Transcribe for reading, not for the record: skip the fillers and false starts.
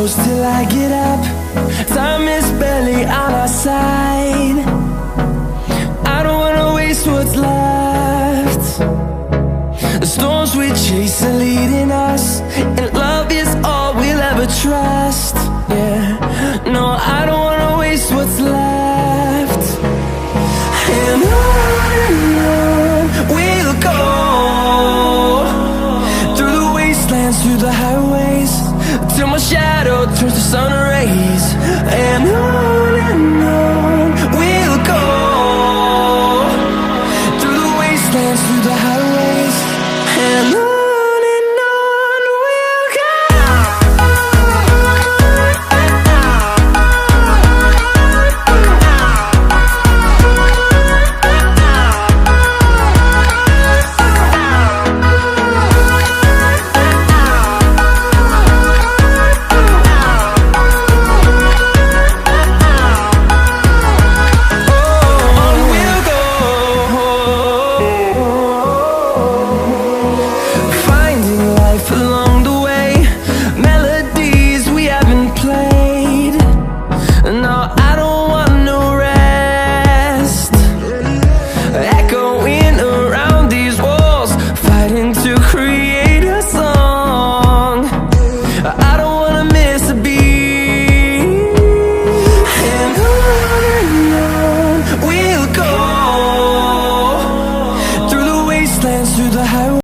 close till I get up. Time is barely on our side. I don't wanna waste what's left. The storms we chase are leading us.